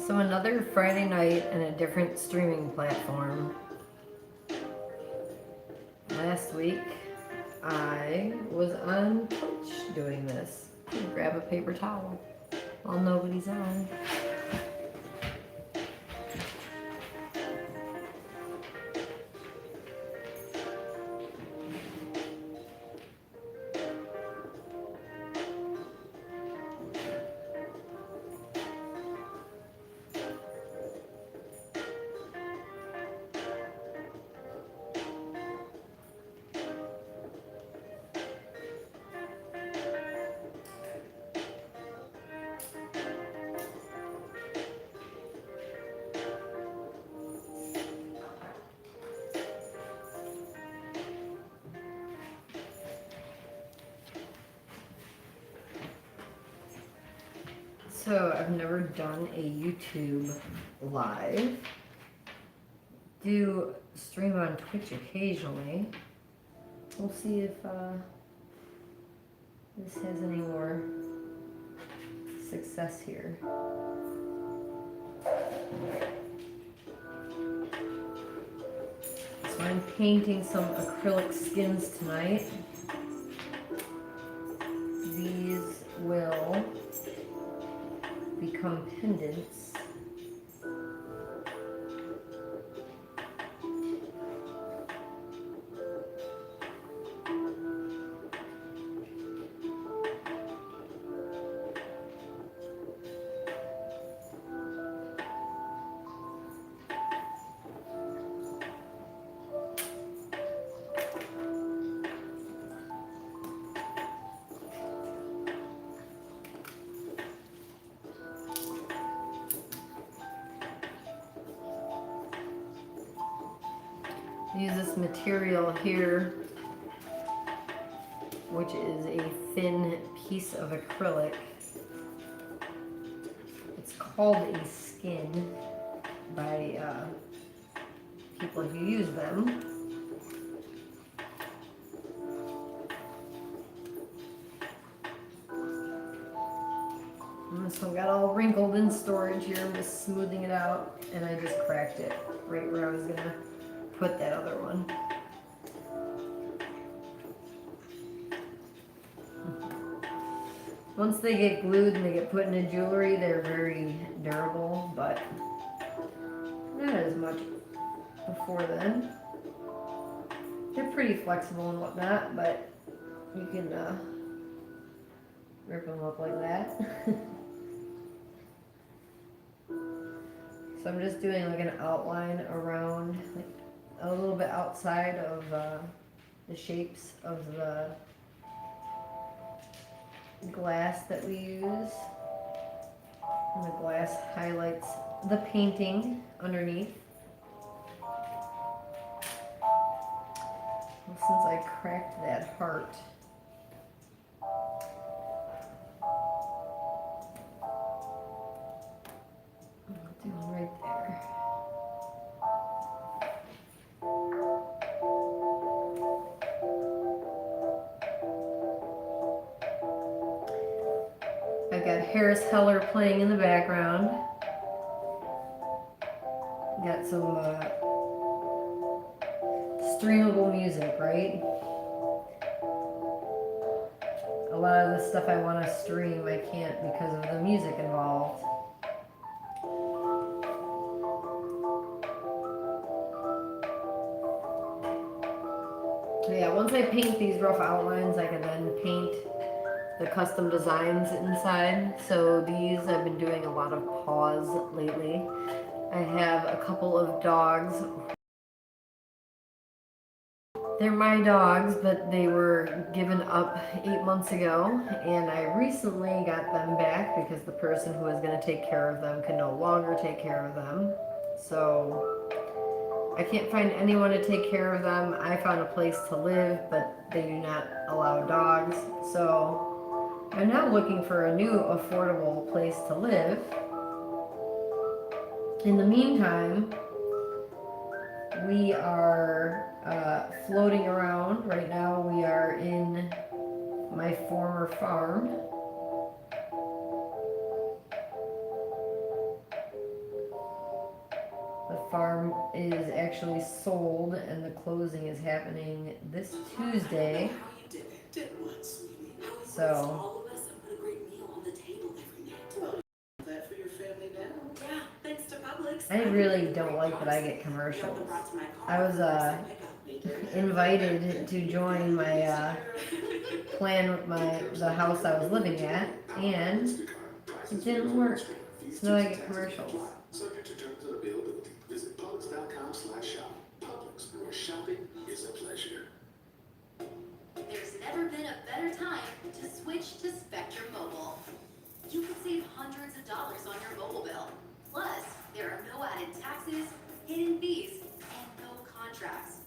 So another Friday night and a different streaming platform. Last week I was on Twitch doing this. Grab a paper towel while nobody's on. So I've never done a YouTube live. Do stream on Twitch occasionally. We'll see if this has any more success here. So I'm painting some acrylic skins tonight. These will become pendants. Use this material here, which is a thin piece of acrylic. It's called a skin by people who use them. And this one got all wrinkled in storage here. I'm just smoothing it out, and I just cracked it right where I was gonna put that other one. Once they get glued and they get put into jewelry, they're very durable, but not as much before then. They're pretty flexible and whatnot, but you can rip them up like that. So I'm just doing like an outline around, like a little bit outside of the shapes of the glass that we use. And the glass highlights the painting underneath. Well, since I cracked that heart, I'll do one right there. I've got Harris Heller playing in the background. Got some streamable music, right? A lot of the stuff I want to stream, I can't because of the music involved. So yeah, once I paint these rough outlines, I can then paint the custom designs inside. So these, I've been doing a lot of paws lately. I have a couple of dogs. They're my dogs, but they were given up 8 months ago, and I recently got them back because the person who was going to take care of them could no longer take care of them. So I can't find anyone to take care of them. I found a place to live, but they do not allow dogs. So I'm now looking for a new affordable place to live. In the meantime, we are floating around. Right now we are in my former farm. farm is actually sold, and the closing is happening this Tuesday. So I really don't like that I get commercials. I was invited to join my plan with the house I was living at, and it didn't work. So now I get commercials. Subject to terms and availability. Visit Publix.com/shop. Publix, where shopping is a pleasure. There's never been a better time to switch to Spectrum Mobile. You can save hundreds of dollars on your mobile bill. Plus, there are no added taxes, hidden fees, and no contracts.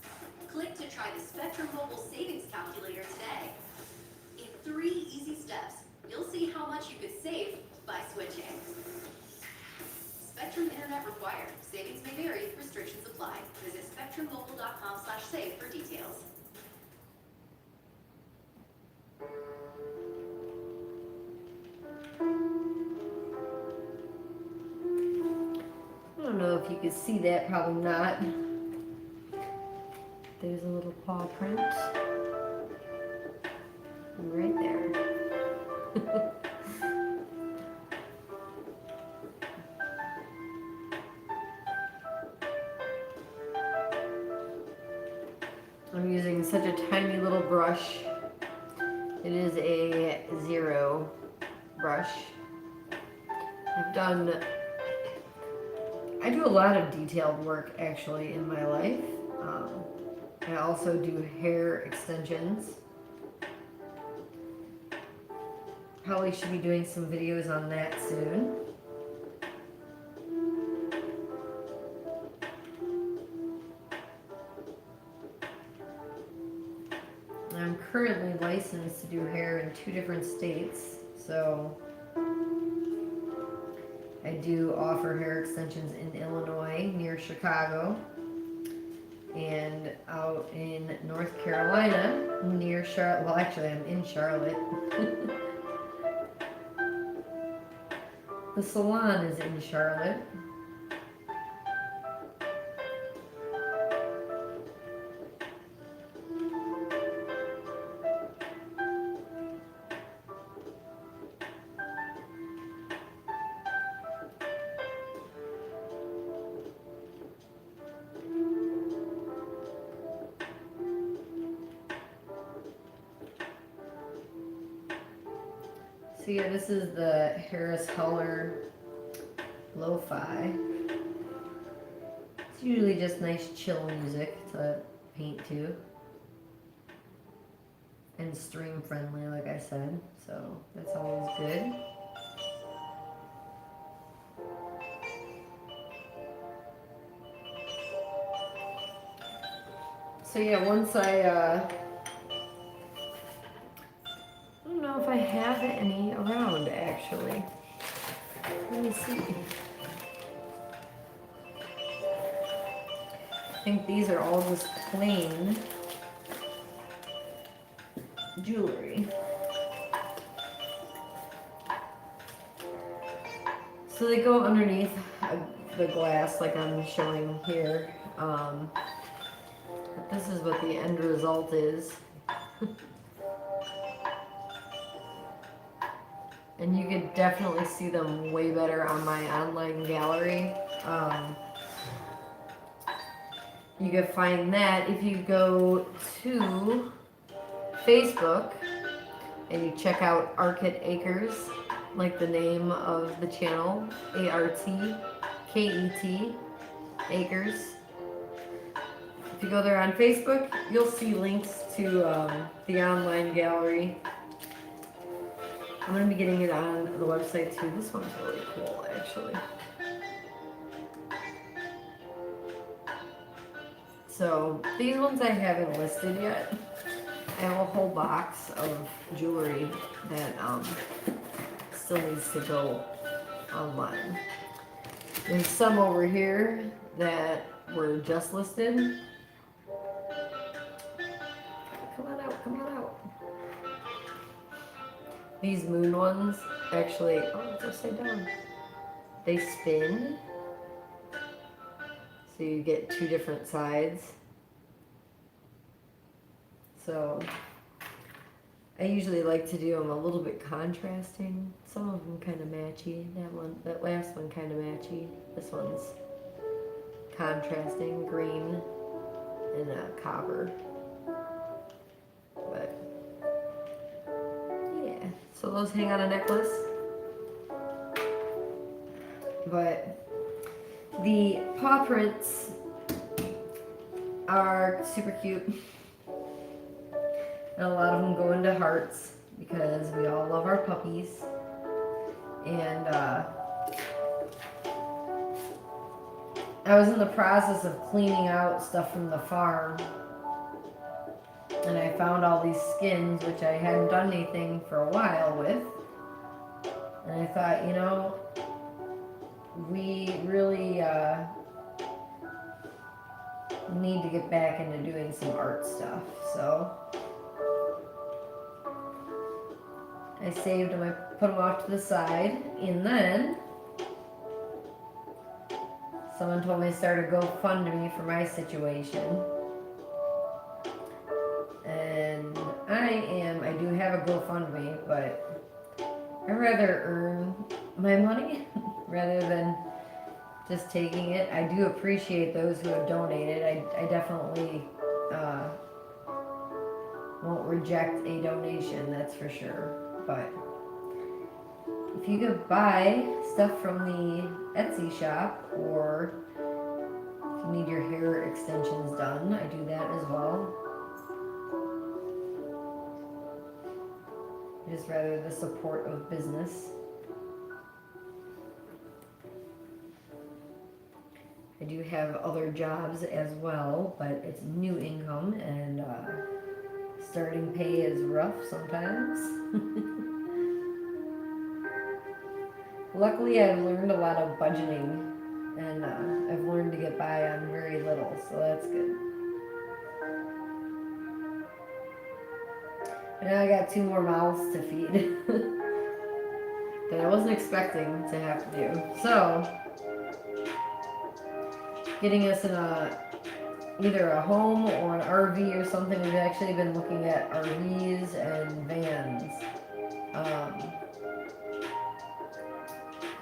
Click to try the Spectrum Mobile Savings Calculator today. In 3 easy steps, you'll see how much you could save by switching. Spectrum Internet required. Savings may vary. Restrictions apply. Visit spectrummobile.com/save for details. I don't know if you can see that, probably not. There's a little paw print right there. I'm using such a tiny little brush. It is a 0 brush. I do a lot of detailed work actually in my life. I also do hair extensions. Probably should be doing some videos on that soon. I'm currently licensed to do hair in 2 different states, so I do offer hair extensions in Illinois near Chicago, and out in North Carolina near Charlotte. Well, actually, I'm in Charlotte. The salon is in Charlotte. So yeah, this is the Harris Heller Lo-Fi. It's usually just nice chill music to paint to. And stream friendly, like I said, so that's always good. So yeah, once I don't know if I have any around actually. Let me see. I think these are all just plain jewelry. So they go underneath the glass like I'm showing here. But this is what the end result is. And you could definitely see them way better on my online gallery. You can find that if you go to Facebook and you check out Arket Acres, like the name of the channel, ARTKET Acres. If you go there on Facebook, you'll see links to the online gallery. I'm going to be getting it on the website too. This one's really cool, actually. So these ones I haven't listed yet. I have a whole box of jewelry that still needs to go online. There's some over here that were just listed. Come on out, come on out. These moon ones actually, oh, it's upside down. They spin. So you get two different sides. So I usually like to do them a little bit contrasting. Some of them kind of matchy. That last one kind of matchy. This one's contrasting, green and copper. But yeah, so those hang on a necklace. But the paw prints are super cute. And a lot of them go into hearts because we all love our puppies. And I was in the process of cleaning out stuff from the farm. And I found all these skins, which I hadn't done anything for a while with. And I thought, you know, we really need to get back into doing some art stuff. So I saved them, I put them off to the side, and then someone told me to start a GoFundMe for my situation. And I do have a GoFundMe, but I'd rather earn my money rather than just taking it. I do appreciate those who have donated. I definitely won't reject a donation, that's for sure. But if you could buy stuff from the Etsy shop, or if you need your hair extensions done, I do that as well. Just rather the support of business. I do have other jobs as well, but it's new income, and starting pay is rough sometimes. Luckily, I've learned a lot of budgeting, and I've learned to get by on very little, so that's good. And now I got 2 more mouths to feed that I wasn't expecting to have to do. So, getting us in either a home or an RV or something. We've actually been looking at RVs and vans.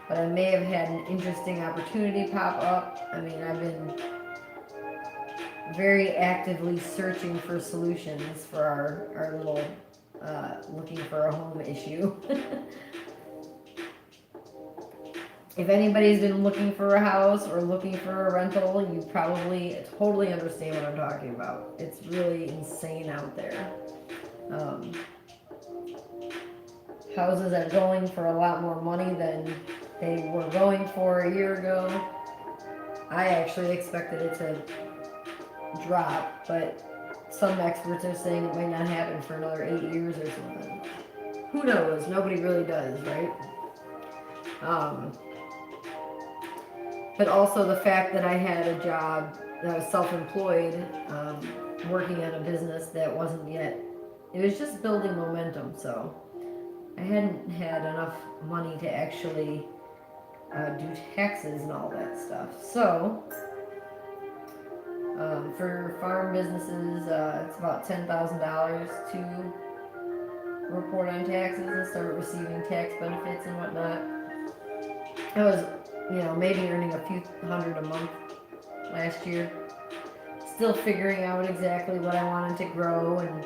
But I may have had an interesting opportunity pop up. I mean, I've been very actively searching for solutions for our little looking for a home issue. If anybody's been looking for a house or looking for a rental, you probably totally understand what I'm talking about. It's really insane out there. Houses are going for a lot more money than they were going for a year ago. I actually expected it to drop, but some experts are saying it might not happen for another 8 years or something. Who knows? Nobody really does, right? But also the fact that I had a job that I was self-employed, working on a business that wasn't yet, it was just building momentum, so I hadn't had enough money to actually do taxes and all that stuff. So, for farm businesses, it's about $10,000 to report on taxes and start receiving tax benefits and whatnot. I was, maybe earning a few hundred a month last year. Still figuring out exactly what I wanted to grow and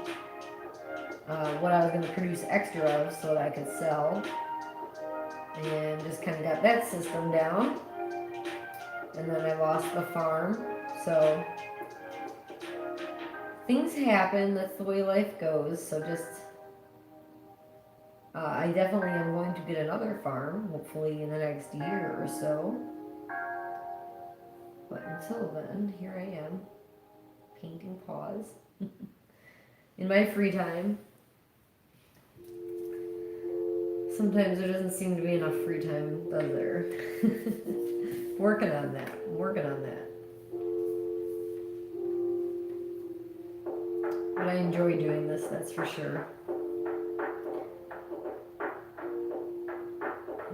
what I was going to produce extra of so that I could sell. And just kind of got that system down. And then I lost the farm. So things happen. That's the way life goes. So just I definitely am going to get another farm, hopefully in the next year or so. But until then, here I am, painting paws in my free time. Sometimes there doesn't seem to be enough free time, does there? Working on that. But I enjoy doing this, that's for sure.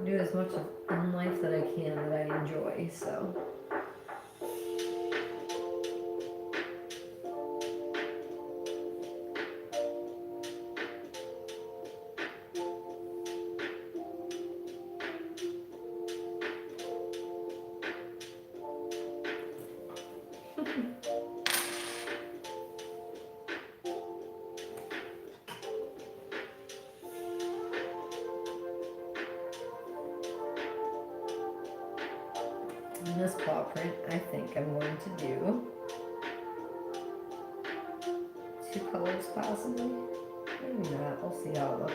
Do as much in life that I can that I enjoy, so. And this paw print, I think I'm going to do 2 colors possibly. Maybe not. We'll see how it looks.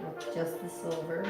With just the silver.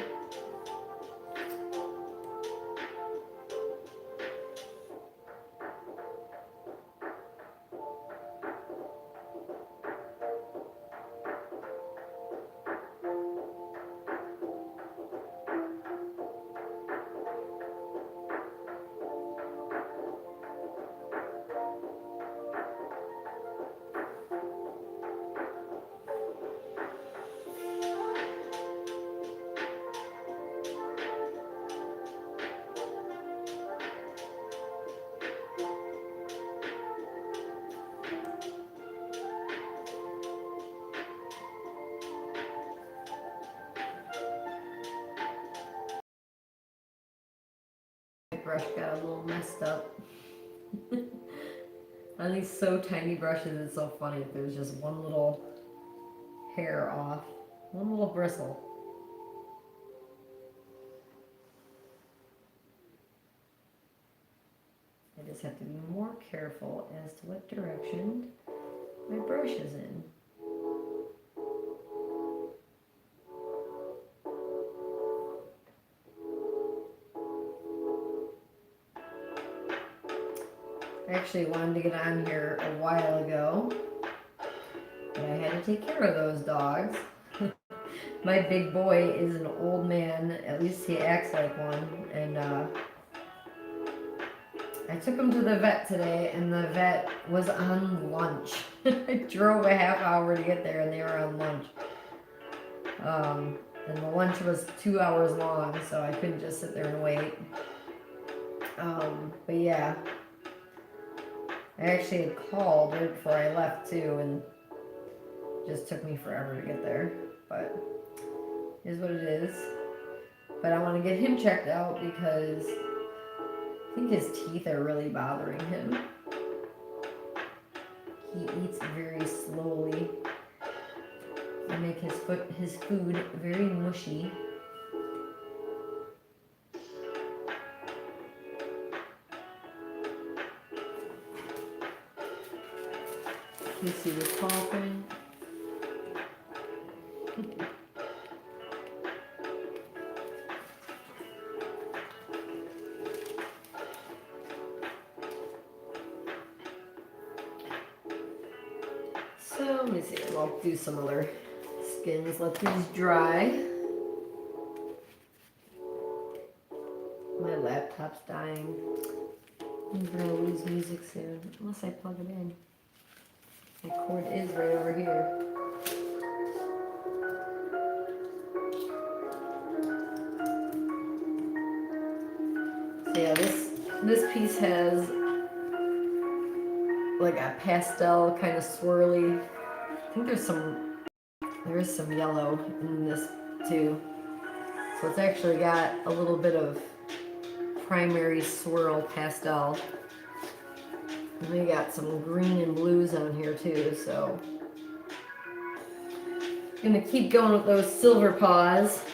My brush got a little messed up. On these so tiny brushes, it's so funny if there's just one little hair off, one little bristle. I just have to be more careful as to what direction my brush is in. I actually wanted to get on here a while ago, but I had to take care of those dogs. My big boy is an old man, at least he acts like one, and I took him to the vet today, and the vet was on lunch. I drove a half hour to get there, and they were on lunch. And the lunch was 2 hours long, so I couldn't just sit there and wait. But yeah. I actually had called right before I left too, and it just took me forever to get there, but it is what it is. But I want to get him checked out because I think his teeth are really bothering him. He eats very slowly. I make his food very mushy. You see this paw print? So let me see. I'll do some other skins. Let these dry. My laptop's dying. I'm gonna lose music soon unless I plug it in. My cord is right over here. So yeah, this piece has like a pastel kind of swirly. I think there is some yellow in this too. So it's actually got a little bit of primary swirl pastel. And we got some green and blues on here too, so gonna keep going with those silver paws.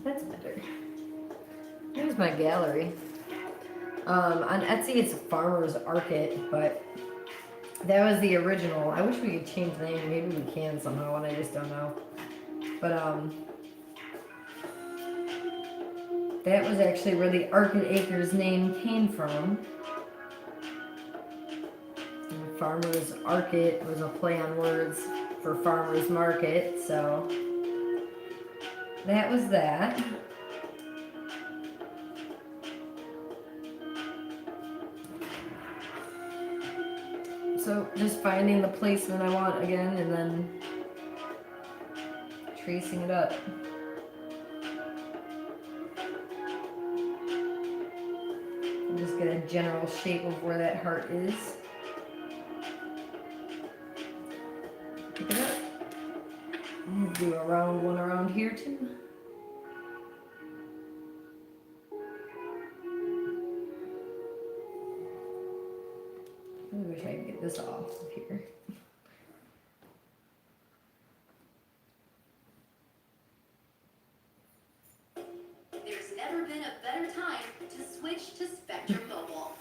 That's better. Here's my gallery. On Etsy, it's Farmer's Arket, but that was the original. I wish we could change the name. Maybe we can somehow, and I just don't know. But that was actually where the Arket Acres name came from. And Farmer's Arket was a play on words for Farmer's Market, so that was that. So just finding the placement I want again and then tracing it up. get a general shape of where that heart is. Pick it up. I'm gonna do a round one around here too. I wish I could get this off of here. There's never been a better time to switch to Spectrum Mobile.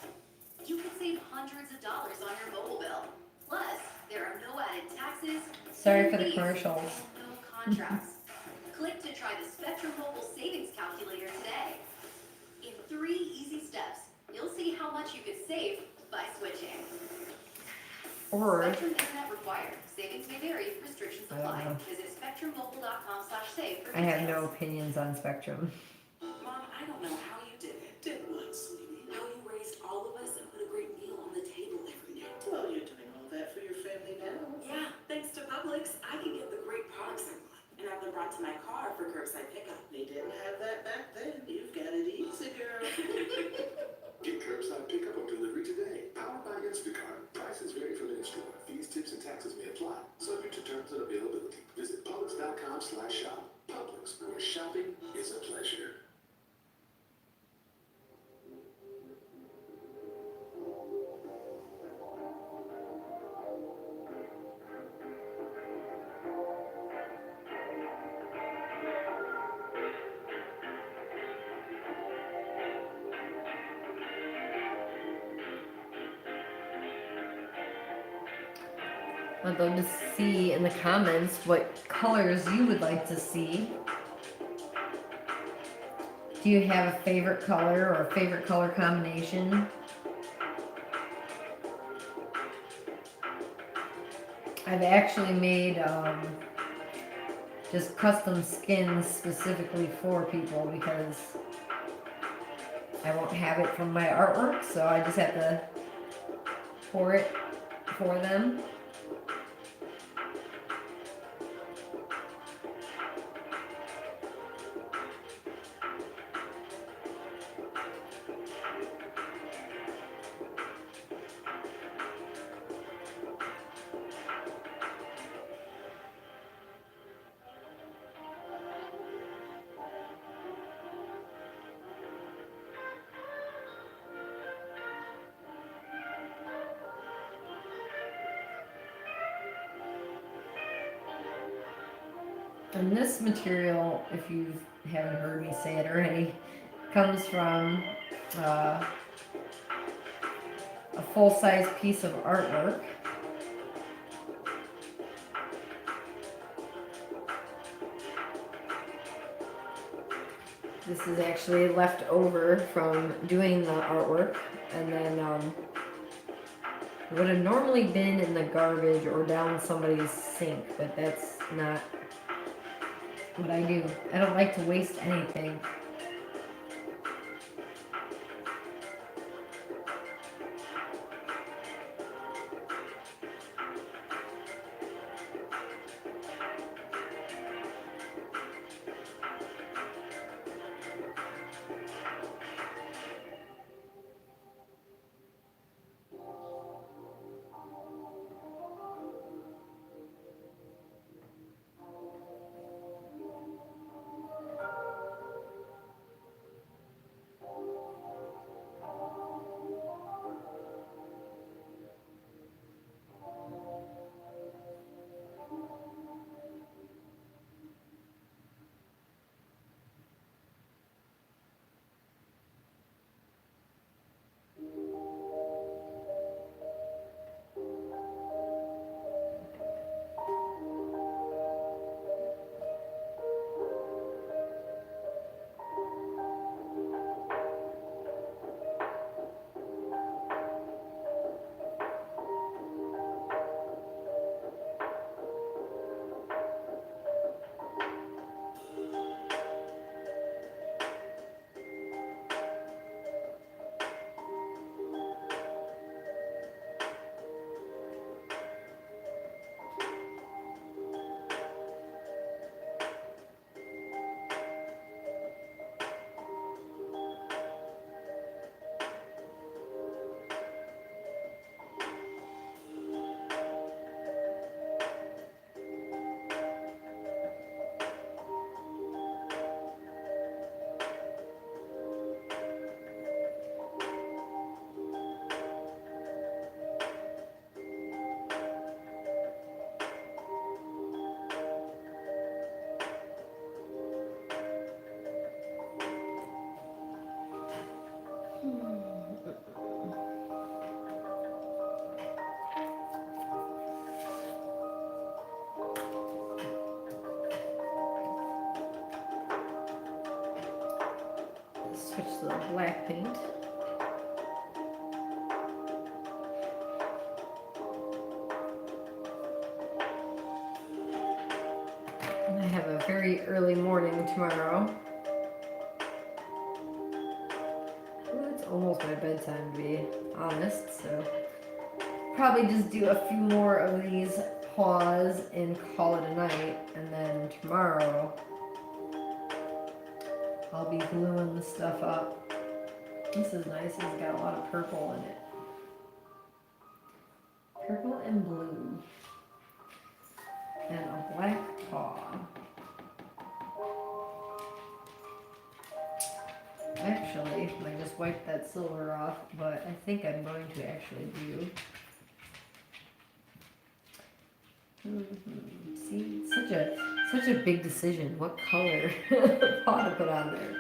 You can save hundreds of dollars on your mobile bill. Plus, there are no added taxes. Sorry for the fees, commercials. and no contracts. Click to try the Spectrum Mobile Savings Calculator today. In 3 easy steps, you'll see how much you could save by switching. Or Spectrum internet required. Savings may vary. Restrictions I don't apply. know. Visit spectrummobile.com/save for I have details. no opinions on Spectrum. Mom, I don't know how you did it. Did what, sweetie? How you raised all of us and put a great meal on the table every night. Well, you're doing all that for your family now. Yeah, thanks to Publix, I can get the great products I want. And have them brought to my car for curbside pickup. They didn't have that back then. You've got it easy, girl. Get curbside pickup or delivery today. Powered by Instacart. Prices vary from in-store. Fees, tips, and taxes may apply. Subject to terms and availability. Visit Publix.com/shop. Publix, where shopping is a pleasure. I'd love to see in the comments what colors you would like to see. Do you have a favorite color or a favorite color combination? I've actually made just custom skins specifically for people because I won't have it from my artwork, so I just have to pour it for them. And this material, if you haven't heard me say it already, comes from a full-size piece of artwork. This is actually left over from doing the artwork, and then it would have normally been in the garbage or down somebody's sink, but that's not what I do. I don't like to waste anything. switch to the black paint. And I have a very early morning tomorrow. Well, it's almost my bedtime, to be honest, so probably just do a few more of these paws and call it a night, and then tomorrow I'll be gluing the stuff up. This is nice, it's got a lot of purple in it. Purple and blue. And a black paw. Actually, I just wiped that silver off, but I think I'm going to actually do. See, it's such a big decision. What color paw to put on there?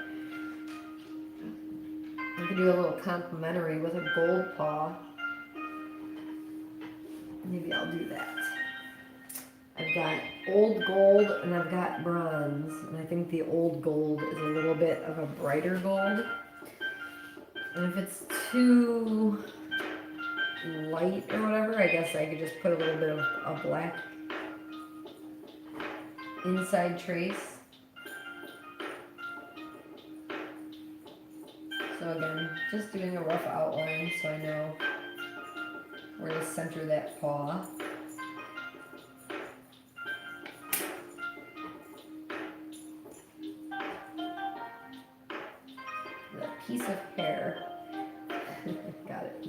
I could do a little complimentary with a gold paw. Maybe I'll do that. I've got old gold and I've got bronze, and I think the old gold is a little bit of a brighter gold. And if it's too light or whatever, I guess I could just put a little bit of a black inside trace. So again, just doing a rough outline so I know where to center that paw. That piece of hair. Got it.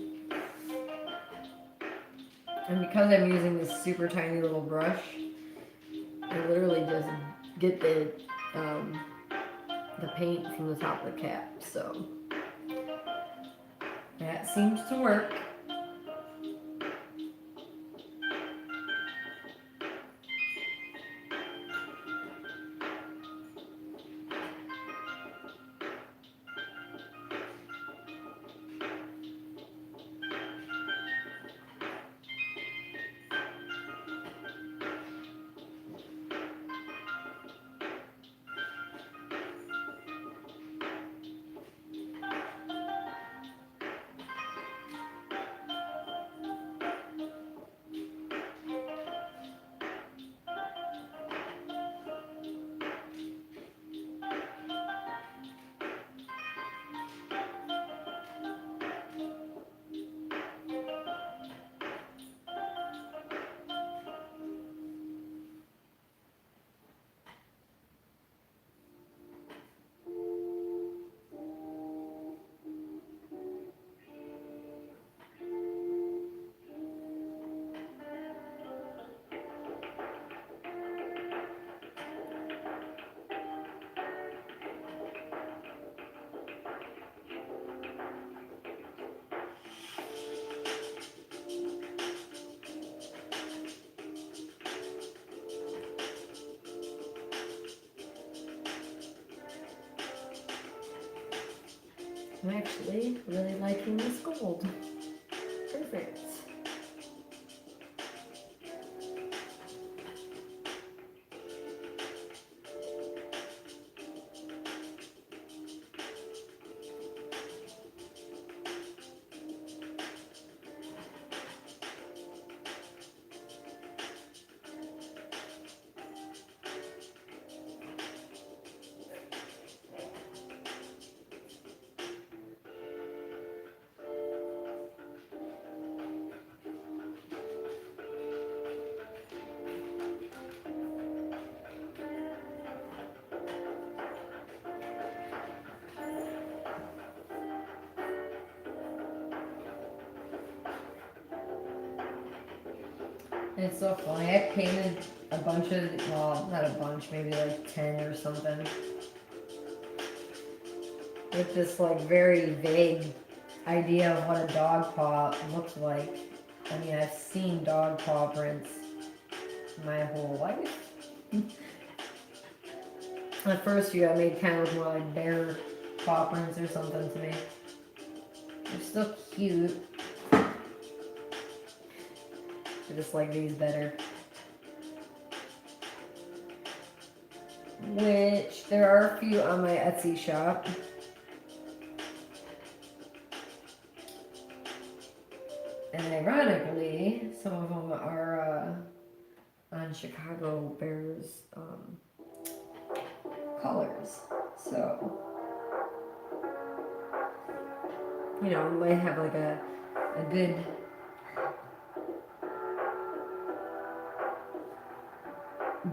And because I'm using this super tiny little brush, I literally just get the paint from the top of the cap. So that seems to work. I'm actually really liking this gold. Perfect. And it's so funny. I painted a bunch of, well, not a bunch, maybe like 10 or something. With this like very vague idea of what a dog paw looks like. I mean, I've seen dog paw prints my whole life. At first few I made kind of look more like bear paw prints or something to me. They're still cute. I just like these better. Which, there are a few on my Etsy shop. And ironically, some of them are on Chicago Bears colors. So, you know, we might have like a good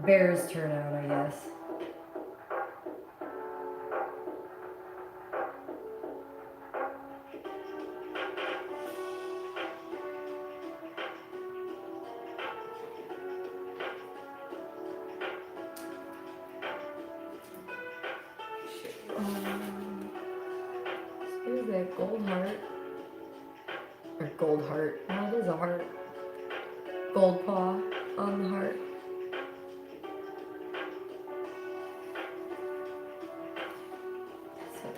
Bears turnout, I guess. Is that gold heart? Or gold heart. Oh, it is a heart. Gold paw on the heart. So.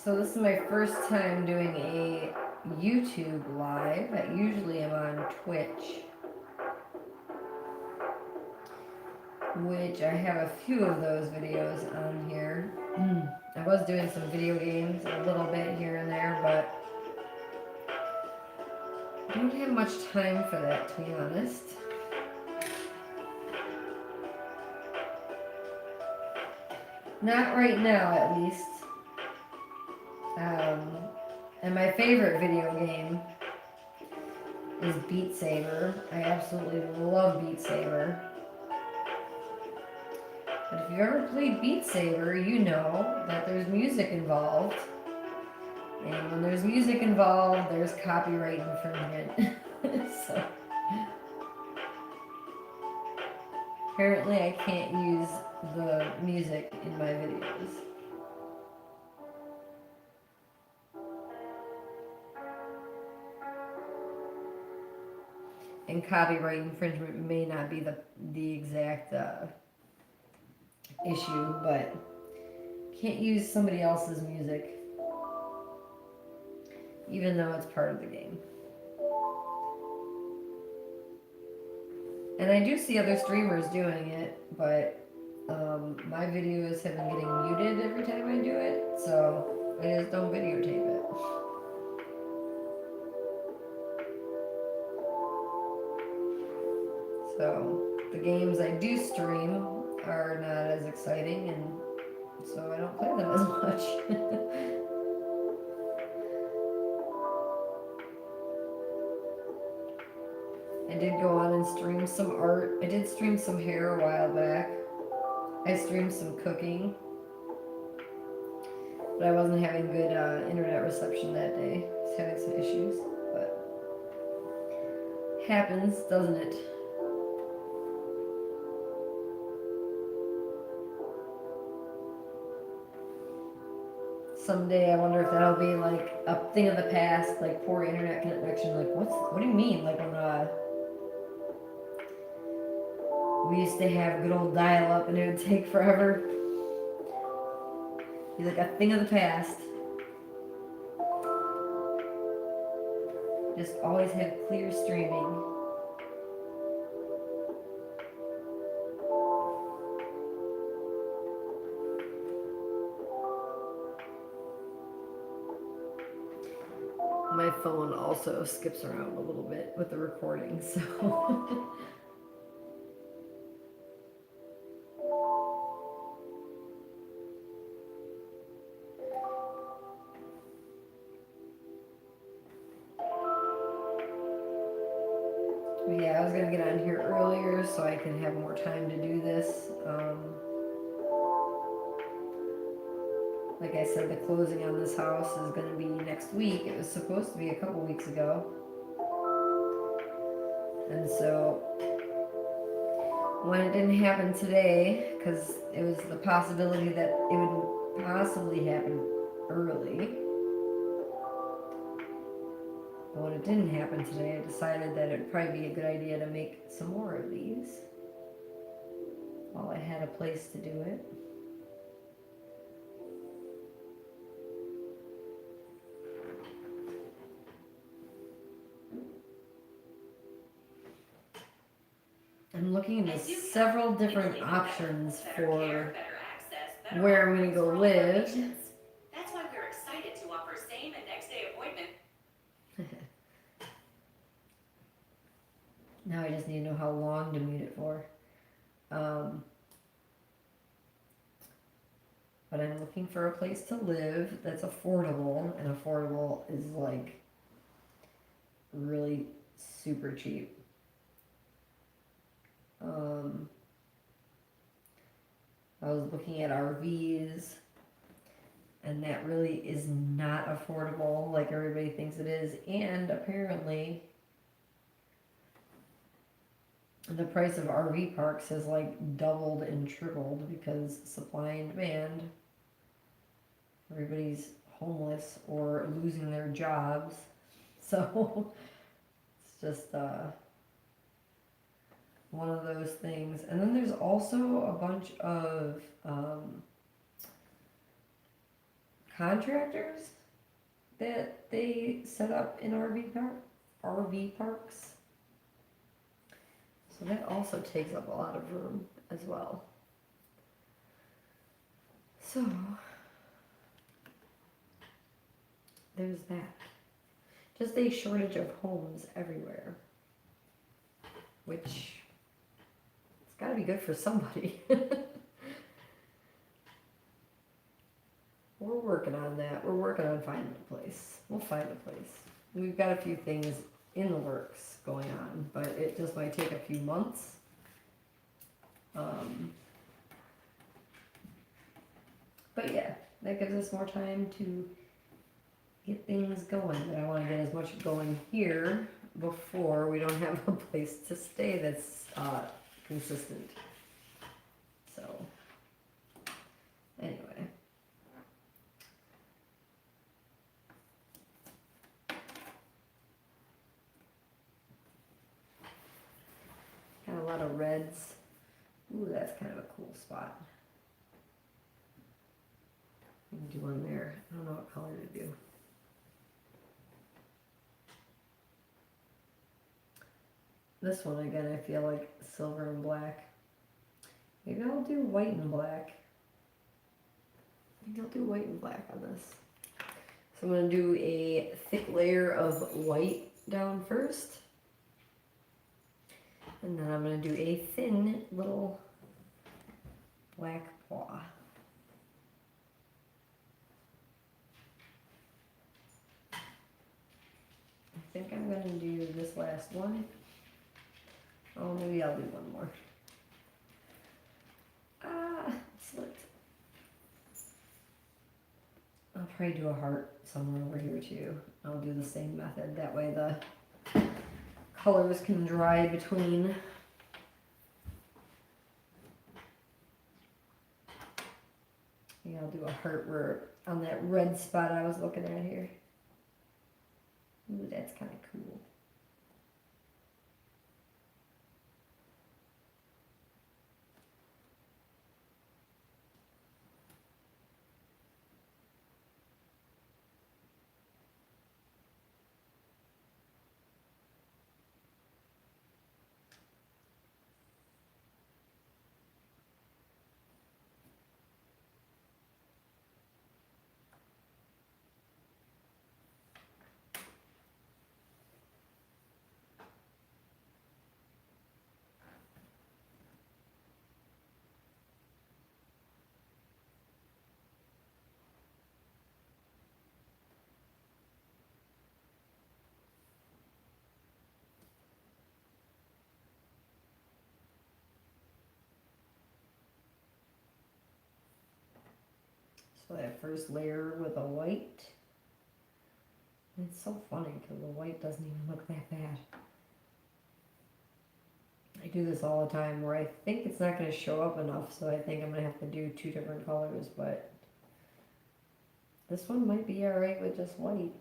So this is my first time doing a YouTube live. I usually am on Twitch, which I have a few of those videos on here. I was doing some video games a little bit here and there, but I don't have much time for that, to be honest. Not right now, at least. And my favorite video game is Beat Saber. I absolutely love Beat Saber. But if you've ever played Beat Saber, you know that there's music involved. And when there's music involved, there's copyright infringement. So apparently I can't use the music in my videos. And copyright infringement may not be the exact issue, but can't use somebody else's music, even though it's part of the game. And I do see other streamers doing it, but my videos have been getting muted every time I do it, so I just don't videotape it. So the games I do stream are not as exciting, and so I don't play them as much. I did go on and stream some art. I did stream some hair a while back. I streamed some cooking, but I wasn't having good internet reception that day. I was having some issues, but happens, doesn't it? Someday I wonder if that'll be like a thing of the past, like poor internet connection. Like, what do you mean? Like when we used to have good old dial-up and it would take forever. Be like a thing of the past. Just always have clear streaming. My phone also skips around a little bit with the recording, so. Yeah, I was gonna get on here earlier so I can have more time to do this. Like I said, the closing on this house is going to be next week. It was supposed to be a couple weeks ago. And so, when it didn't happen today, because it was the possibility that it would possibly happen early, But when it didn't happen today, I decided that it'd probably be a good idea to make some more of these while I had a place to do it. I'm looking into several different options for where I'm going to go live. That's why we're excited to offer same and next day appointment. Now I just need to know how long to mute it for. But I'm looking for a place to live that's affordable, and affordable is like really super cheap. I was looking at RVs, and that really is not affordable like everybody thinks it is, and apparently the price of RV parks has like doubled and tripled because supply and demand. Everybody's homeless or losing their jobs, so it's just one of those things. And then there's also a bunch of contractors that they set up in RV parks. So that also takes up a lot of room as well. So there's that. Just a shortage of homes everywhere, which it's got to be good for somebody. We're working on that. We're working on finding a place. We'll find a place. We've got a few things in the works going on, but it just might take a few months. But yeah, that gives us more time to get things going. But I want to get as much going here before we don't have a place to stay that's consistent. So anyway. Got a lot of reds. Ooh, that's kind of a cool spot. You can do one there. I don't know what color to do. This one again, I feel like silver and black. Maybe I'll do white and black. Maybe I'll do white and black on this. So I'm going to do a thick layer of white down first. And then I'm going to do a thin little black paw. I think I'm going to do this last one. Oh, maybe I'll do one more. Slipped. I'll probably do a heart somewhere over here too. I'll do the same method. That way the colors can dry between. Yeah, I'll do a heart where on that red spot I was looking at here. Ooh, that's kind of cool. So that first layer with a white. It's so funny because the white doesn't even look that bad. I do this all the time where I think it's not going to show up enough, so I think I'm going to have to do two different colors, but this one might be alright with just white.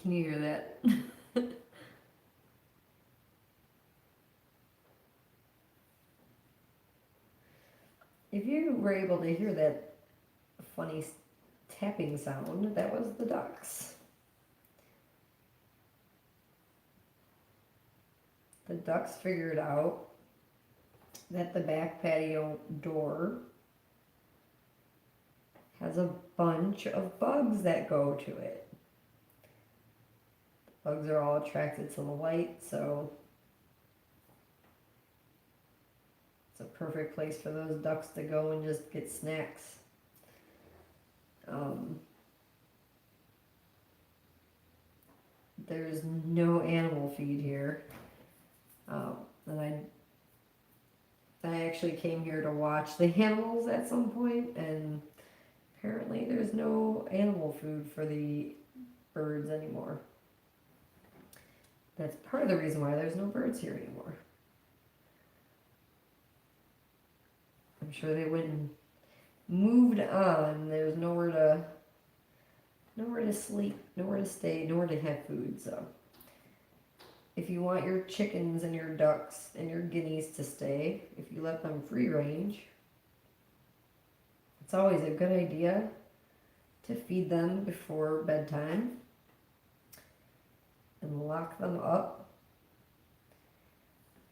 Can you hear that? If you were able to hear that funny tapping sound, that was the ducks. The ducks figured out that the back patio door has a bunch of bugs that go to it. The bugs are all attracted to the light, so it's a perfect place for those ducks to go and just get snacks. There's no animal feed here. And I actually came here to watch the animals at some point, and apparently there's no animal food for the birds anymore. That's part of the reason why there's no birds here anymore. I'm sure they went and moved on. There's nowhere to sleep, nowhere to stay, nowhere to have food, so if you want your chickens and your ducks and your guineas to stay, if you let them free range, it's always a good idea to feed them before bedtime and lock them up,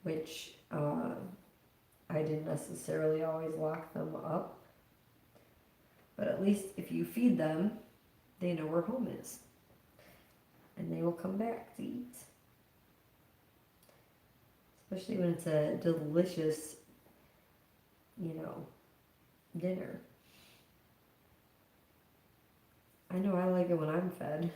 which I didn't necessarily always lock them up, but at least if you feed them, they know where home is and they will come back to eat. Especially when it's a delicious, dinner. I know I like it when I'm fed.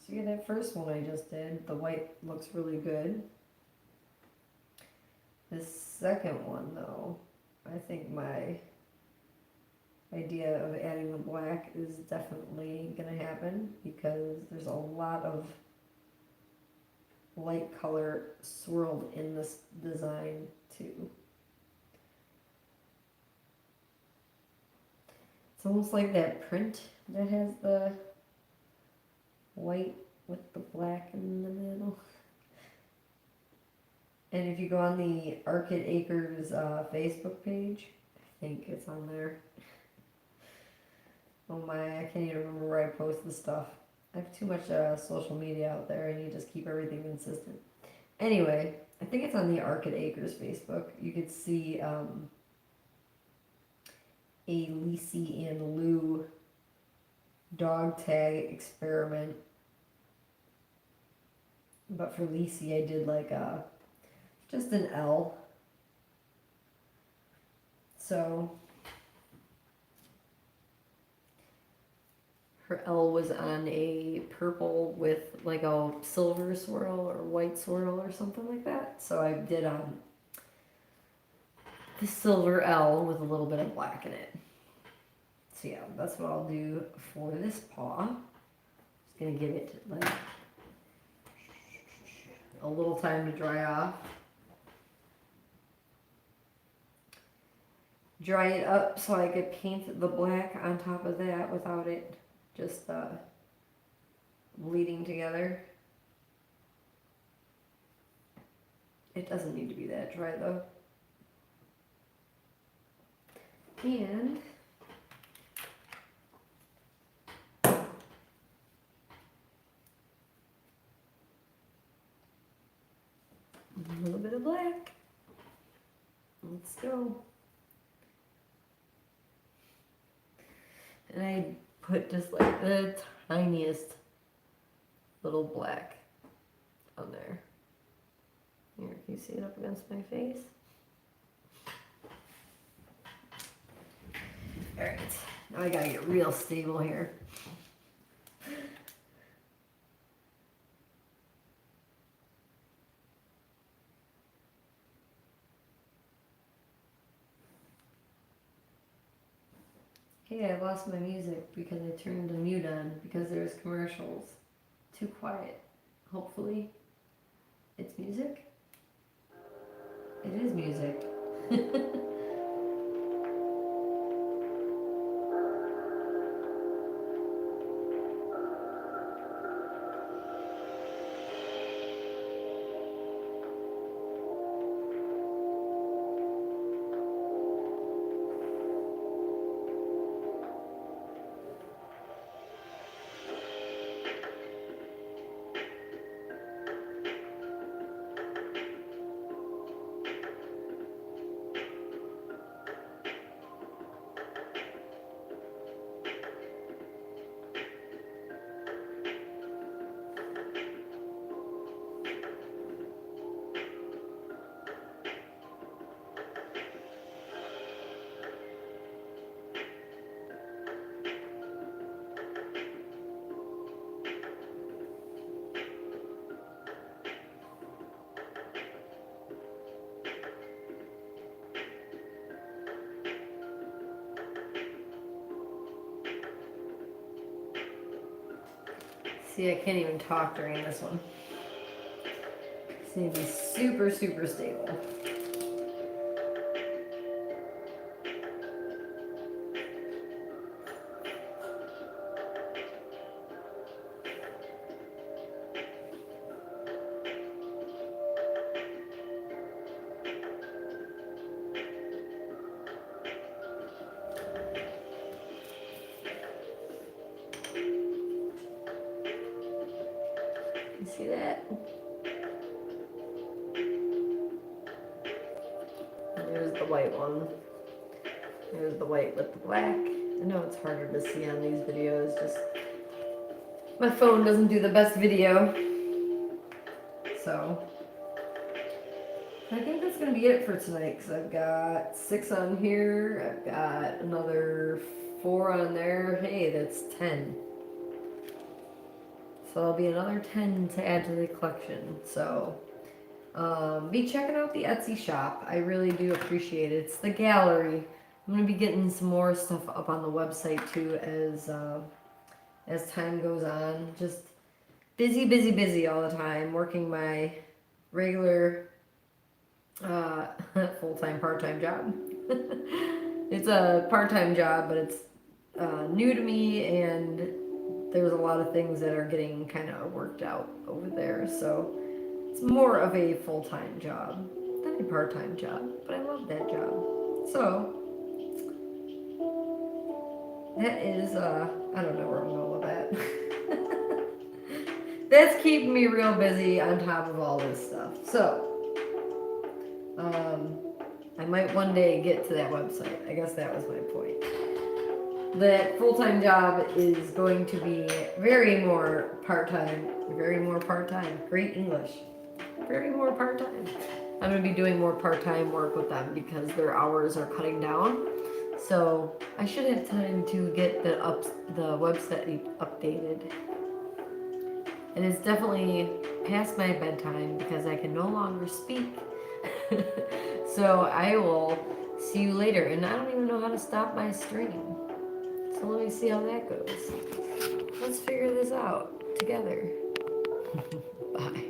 So yeah, that first one I just did, the white looks really good. This second one though, I think my idea of adding the black is definitely gonna happen because there's a lot of light color swirled in this design too. It's almost like that print that has the white with the black in the middle. And if you go on the Arcade Acres Facebook page, I think it's on there. Oh my, I can't even remember where I post the stuff. I have too much social media out there. I need to just keep everything consistent. Anyway, I think it's on the Arcade Acres Facebook. You could see a Lisi and Lou dog tag experiment. But for Lisi, I did like just an L. So her L was on a purple with like a silver swirl or white swirl or something like that. So I did the silver L with a little bit of black in it. So yeah, that's what I'll do for this paw. Just gonna give it like a little time to dry off. Dry it up so I could paint the black on top of that without it just bleeding together. It doesn't need to be that dry though. And a little bit of black. Let's go. And I put just like the tiniest little black on there. Here, can you see it up against my face? Alright, now I gotta get real stable here. Hey, I lost my music because I turned the mute on because there's commercials. Too quiet. Hopefully, it's music. It is music. See, I can't even talk during this one. It's gonna be super, super stable. You see that? And there's the white one. There's the white with the black. I know it's harder to see on these videos, just my phone doesn't do the best video. So I think that's gonna be it for tonight because I've got 6 on here, I've got another 4 on there. Hey, that's 10. So there'll be another 10 to add to the collection. So be checking out the Etsy shop. I really do appreciate it. It's the gallery. I'm gonna be getting some more stuff up on the website too as time goes on. Just busy, busy, busy all the time. Working my regular full-time, part-time job. It's a part-time job, but it's new to me, and there's a lot of things that are getting kind of worked out over there. So it's more of a full-time job than a part-time job, but I love that job. So that is, I don't know where I'm going with that. That's keeping me real busy on top of all this stuff. So, I might one day get to that website. I guess that was my point. That full-time job is going to be very more part-time. Great English. Very more part-time. I'm going to be doing more part-time work with them because their hours are cutting down. So I should have time to get the website updated. And it's definitely past my bedtime because I can no longer speak. So I will see you later. And I don't even know how to stop my stream. So let me see how that goes. Let's figure this out together. Bye.